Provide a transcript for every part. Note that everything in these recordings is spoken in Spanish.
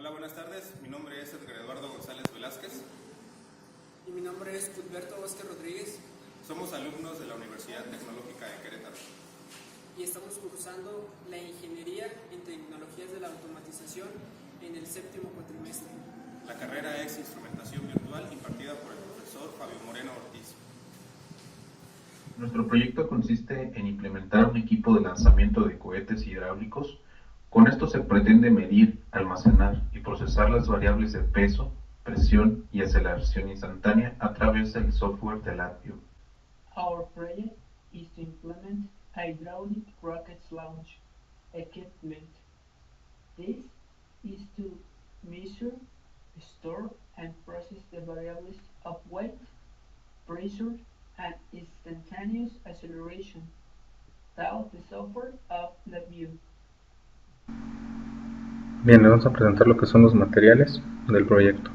Hola, buenas tardes. Mi nombre es Edgar Eduardo González Velázquez. Y mi nombre es Cuthberto Vázquez Rodríguez Somos alumnos de la Universidad Tecnológica de Querétaro. y estamos cursando la Ingeniería en Tecnologías de la Automatización en el séptimo cuatrimestre. La carrera es Instrumentación Virtual impartida por el profesor Fabio Moreno Ortiz. Nuestro proyecto consiste en implementar un equipo de lanzamiento de cohetes hidráulicos. Con esto se pretende medir, almacenar y procesar las variables de peso, presión y aceleración instantánea a través del software de LabVIEW. Our project is to implement hydraulic rockets launch equipment. This is to measure, store, and process the variables of weight, pressure, and instantaneous acceleration through the software of LabVIEW. Bien, le vamos a presentar lo que son los materiales del proyecto.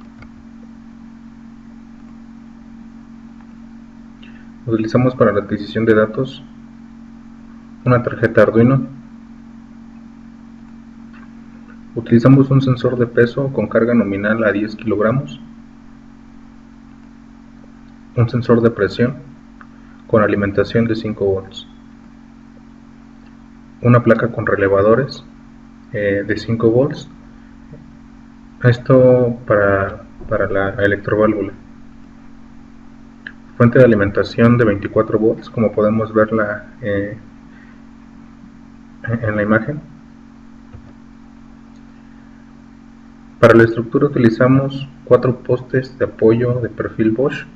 Utilizamos para la adquisición de datos una tarjeta Arduino. Utilizamos un sensor de peso con carga nominal a 10 kilogramos, un sensor de presión con alimentación de 5 volts, una placa con relevadores de 5 volts, esto para la electroválvula. Fuente de alimentación de 24 volts, como podemos verla en la imagen. Para la estructura utilizamos 4 postes de apoyo de perfil Bosch,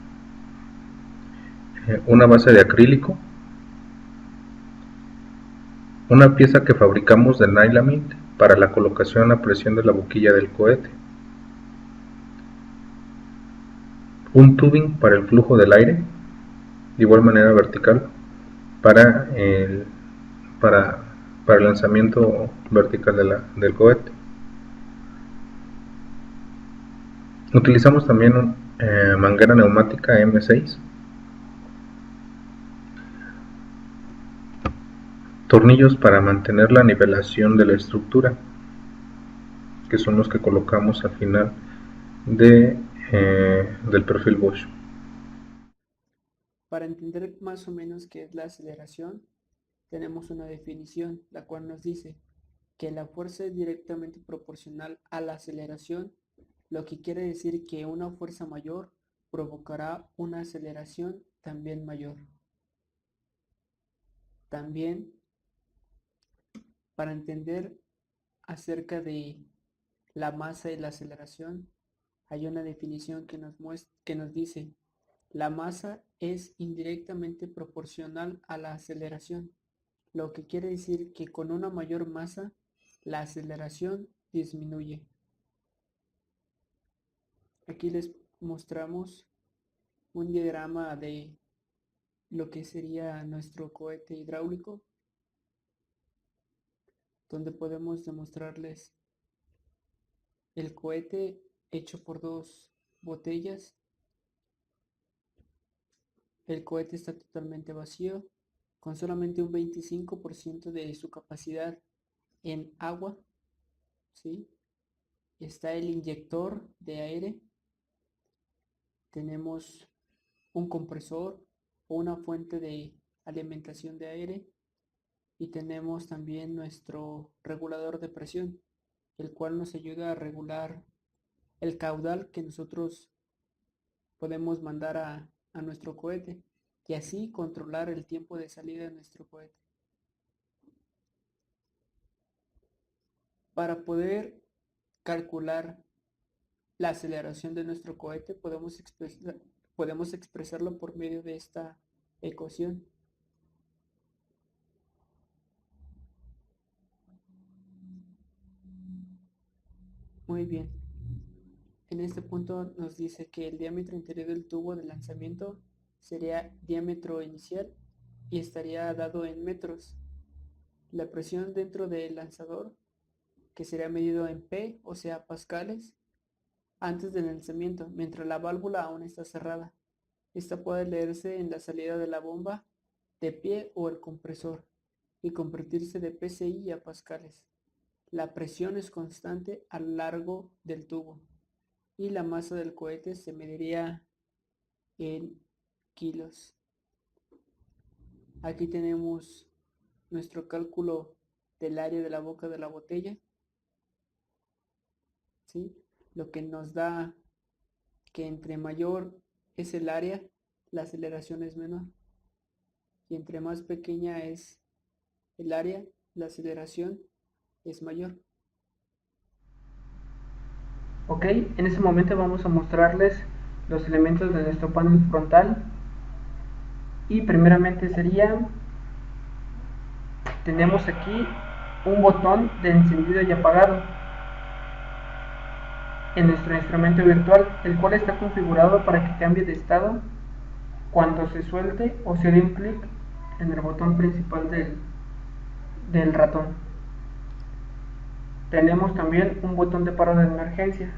una base de acrílico, una pieza que fabricamos de Nylamine para la colocación a presión de la boquilla del cohete, un tubing para el flujo del aire, de igual manera vertical, para el lanzamiento vertical del cohete. Utilizamos también manguera neumática M6, tornillos para mantener la nivelación de la estructura, que son los que colocamos al final del perfil Bosch. Para entender más o menos qué es la aceleración, tenemos una definición, la cual nos dice que la fuerza es directamente proporcional a la aceleración, lo que quiere decir que una fuerza mayor provocará una aceleración también mayor. También, para entender acerca de la masa y la aceleración, hay una definición que nos dice: la masa es indirectamente proporcional a la aceleración, lo que quiere decir que con una mayor masa, la aceleración disminuye. Aquí les mostramos un diagrama de lo que sería nuestro cohete hidráulico, donde podemos demostrarles el cohete hecho por 2 botellas. El cohete está totalmente vacío, con solamente un 25% de su capacidad en agua, ¿sí? Está el inyector de aire. Tenemos un compresor o una fuente de alimentación de aire. Y tenemos también nuestro regulador de presión, el cual nos ayuda a regular el caudal que nosotros podemos mandar a nuestro cohete y así controlar el tiempo de salida de nuestro cohete. Para poder calcular la aceleración de nuestro cohete podemos expresarlo por medio de esta ecuación. Muy bien. En este punto nos dice que el diámetro interior del tubo de lanzamiento sería diámetro inicial y estaría dado en metros. La presión dentro del lanzador, que sería medido en P, o sea, pascales, antes del lanzamiento, mientras la válvula aún está cerrada. Esta puede leerse en la salida de la bomba de pie o el compresor y convertirse de PSI a pascales. La presión es constante a lo largo del tubo y la masa del cohete se mediría en kilos. Aquí tenemos nuestro cálculo del área de la boca de la botella, ¿sí? Lo que nos da que entre mayor es el área, la aceleración es menor. Y entre más pequeña es el área, la aceleración es mayor. Ok, en este momento vamos a mostrarles los elementos de nuestro panel frontal. Y primeramente tenemos aquí un botón de encendido y apagado en nuestro instrumento virtual, el cual está configurado para que cambie de estado cuando se suelte o se dé un clic en el botón principal del ratón. Tenemos también un botón de paro de emergencia,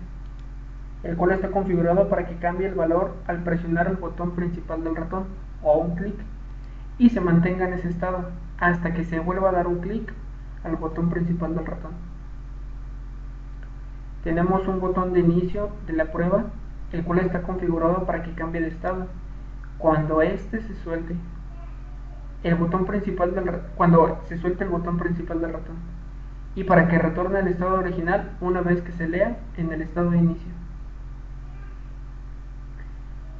el cual está configurado para que cambie el valor al presionar el botón principal del ratón o un clic y se mantenga en ese estado hasta que se vuelva a dar un clic al botón principal del ratón. Tenemos un botón de inicio de la prueba, el cual está configurado para que cambie de estado cuando este se suelte el botón principal cuando se suelte el botón principal del ratón, y para que retorne al estado original una vez que se lea en el estado de inicio.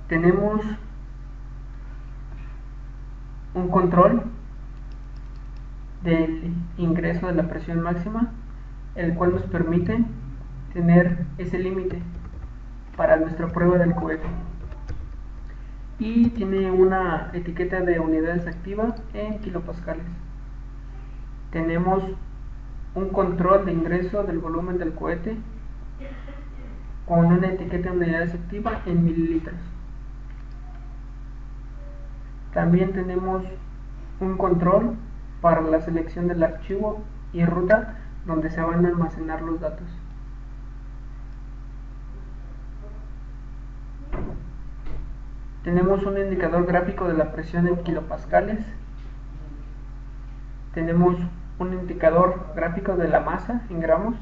Tenemos un control del ingreso de la presión máxima, el cual nos permite tener ese límite para nuestra prueba del cohete, y tiene una etiqueta de unidades activa en kilopascales. Tenemos un control de ingreso del volumen del cohete con una etiqueta de unidades activa en mililitros. También tenemos un control para la selección del archivo y ruta donde se van a almacenar los datos. Tenemos un indicador gráfico de la presión en kilopascales. Tenemos un indicador gráfico de la masa en gramos,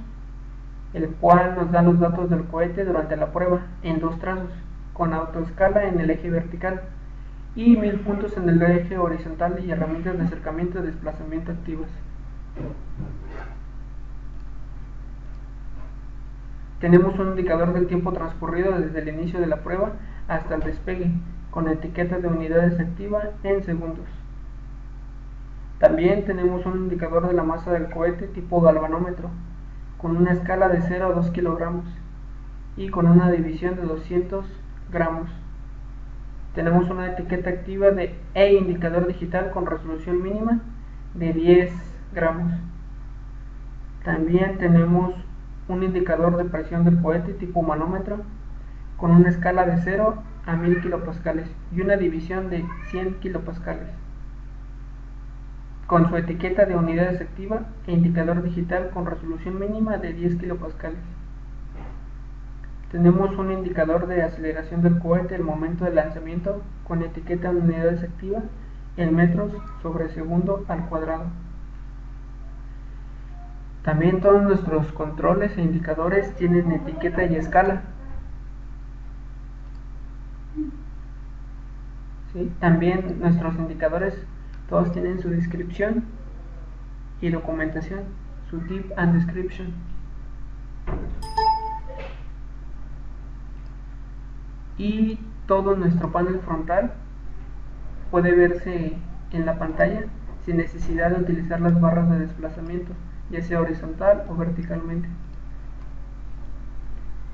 el cual nos da los datos del cohete durante la prueba en 2 trazos, con autoescala en el eje vertical y 1000 puntos en el eje horizontal y herramientas de acercamiento y desplazamiento activas. Tenemos un indicador del tiempo transcurrido desde el inicio de la prueba hasta el despegue, con etiqueta de unidades activa en segundos. También tenemos un indicador de la masa del cohete tipo galvanómetro, con una escala de 0 a 2 kilogramos y con una división de 200 gramos. Tenemos una etiqueta activa e indicador digital con resolución mínima de 10 gramos. También tenemos un indicador de presión del cohete tipo manómetro con una escala de 0 a 1000 kilopascales y una división de 100 kilopascales, con su etiqueta de unidades activa e indicador digital con resolución mínima de 10 kilopascales. Tenemos un indicador de aceleración del cohete al momento del lanzamiento con etiqueta de unidades activa en metros sobre segundo al cuadrado. También todos nuestros controles e indicadores tienen etiqueta y escala. ¿Sí? También nuestros indicadores todos tienen su descripción y documentación, su tip and description. Y todo nuestro panel frontal puede verse en la pantalla sin necesidad de utilizar las barras de desplazamiento, ya sea horizontal o verticalmente.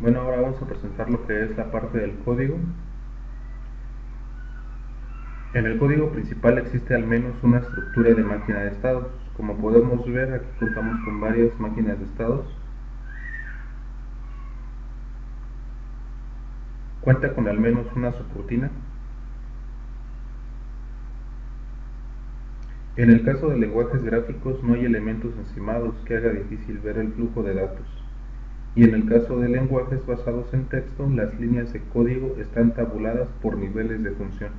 Bueno, ahora vamos a presentar lo que es la parte del código. En el código principal existe al menos una estructura de máquina de estados. Como podemos ver, aquí contamos con varias máquinas de estados. Cuenta con al menos una subrutina. En el caso de lenguajes gráficos no hay elementos encimados que haga difícil ver el flujo de datos. Y en el caso de lenguajes basados en texto, las líneas de código están tabuladas por niveles de función.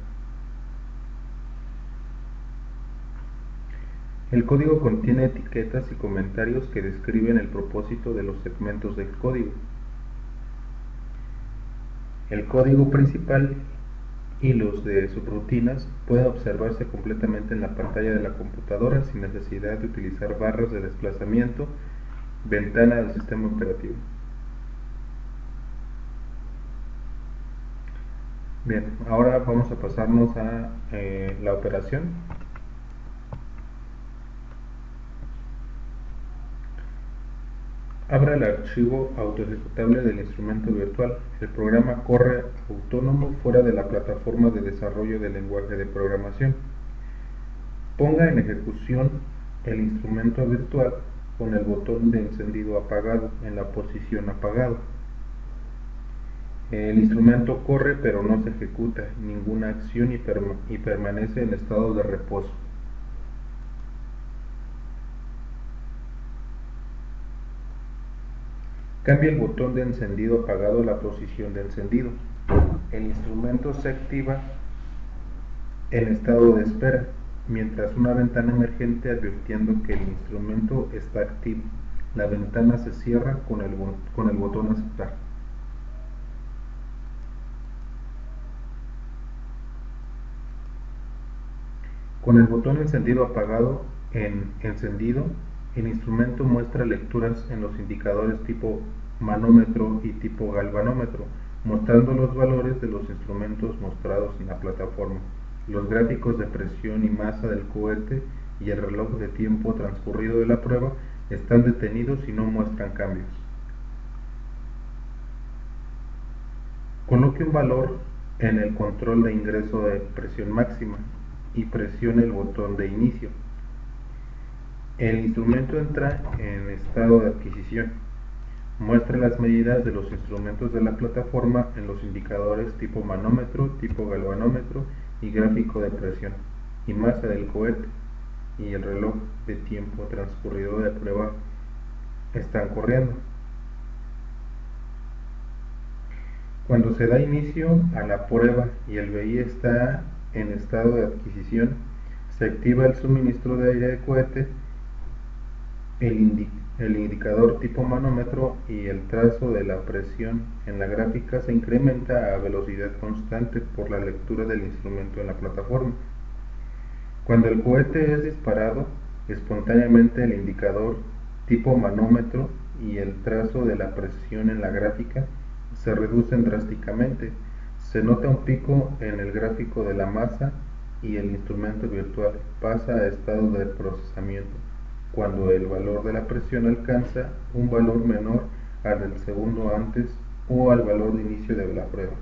El código contiene etiquetas y comentarios que describen el propósito de los segmentos del código. El código principal y los de subrutinas pueden observarse completamente en la pantalla de la computadora sin necesidad de utilizar barras de desplazamiento, ventana del sistema operativo. Bien, ahora vamos a pasarnos a la operación. Abra el archivo autoejecutable del instrumento virtual. El programa corre autónomo fuera de la plataforma de desarrollo del lenguaje de programación. Ponga en ejecución el instrumento virtual con el botón de encendido apagado en la posición apagado. El instrumento corre pero no se ejecuta ninguna acción y permanece en estado de reposo. Cambie el botón de encendido apagado a la posición de encendido. El instrumento se activa en estado de espera, mientras una ventana emergente advirtiendo que el instrumento está activo. La ventana se cierra con el botón aceptar. Con el botón encendido apagado en encendido, el instrumento muestra lecturas en los indicadores tipo manómetro y tipo galvanómetro, mostrando los valores de los instrumentos mostrados en la plataforma. Los gráficos de presión y masa del cohete y el reloj de tiempo transcurrido de la prueba están detenidos y no muestran cambios. Coloque un valor en el control de ingreso de presión máxima y presione el botón de inicio. El instrumento entra en estado de adquisición. Muestre las medidas de los instrumentos de la plataforma en los indicadores tipo manómetro, tipo galvanómetro y gráfico de presión y masa del cohete y el reloj de tiempo transcurrido de prueba están corriendo. Cuando se da inicio a la prueba y el BI está en estado de adquisición, se activa el suministro de aire de cohete, el indicador tipo manómetro y el trazo de la presión en la gráfica se incrementa a velocidad constante por la lectura del instrumento en la plataforma. Cuando el cohete es disparado, espontáneamente el indicador tipo manómetro y el trazo de la presión en la gráfica se reducen drásticamente. Se nota un pico en el gráfico de la masa y el instrumento virtual pasa a estado de procesamiento cuando el valor de la presión alcanza un valor menor al del segundo antes o al valor de inicio de la prueba.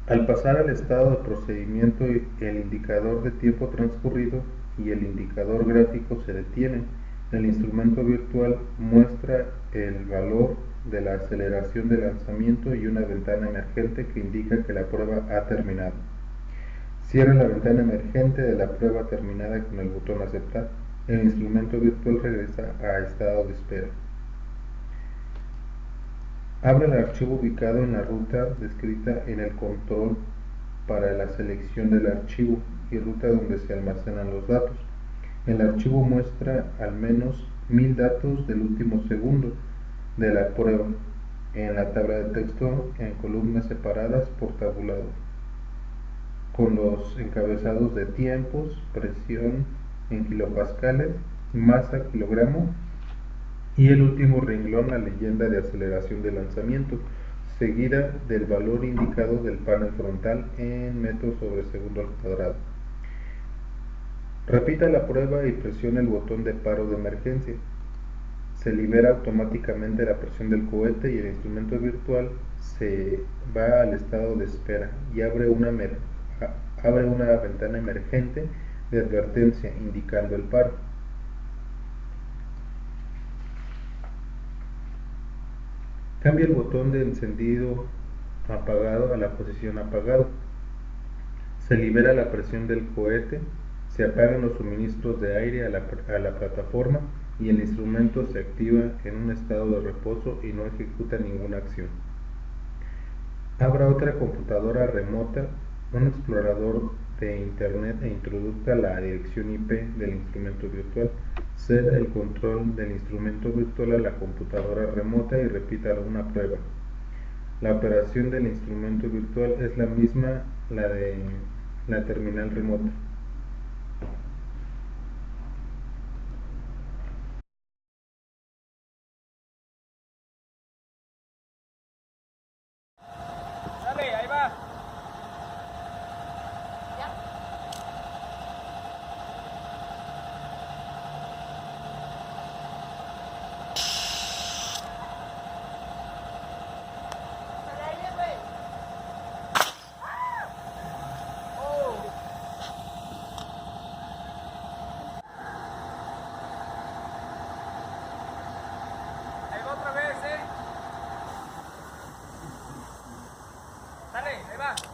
Al pasar al estado de procedimiento, el indicador de tiempo transcurrido y el indicador gráfico se detienen. El instrumento virtual muestra el valor de la aceleración de lanzamiento y una ventana emergente que indica que la prueba ha terminado. Cierra la ventana emergente de la prueba terminada con el botón aceptar. El instrumento virtual regresa a estado de espera. Abra el archivo ubicado en la ruta descrita en el control para la selección del archivo y ruta donde se almacenan los datos. El archivo muestra al menos 1000 datos del último segundo de la prueba en la tabla de texto en columnas separadas por tabulado, con los encabezados de tiempos, presión en kilopascales, masa kilogramo y el último renglón la leyenda de aceleración de lanzamiento, seguida del valor indicado del panel frontal en metros sobre segundo al cuadrado. Repita la prueba y presione el botón de paro de emergencia. Se libera automáticamente la presión del cohete y el instrumento virtual se va al estado de espera y abre una ventana emergente de advertencia indicando el paro. Cambia el botón de encendido apagado a la posición apagado. Se libera la presión del cohete, se apagan los suministros de aire a la plataforma y el instrumento se activa en un estado de reposo y no ejecuta ninguna acción. Abra otra computadora remota, un explorador de Internet e introduzca la dirección IP del instrumento virtual. Ceda el control del instrumento virtual a la computadora remota y repita una prueba. La operación del instrumento virtual es la misma la de la terminal remota. Sale, ahí va. Ahí va otra vez, Sale, ahí va.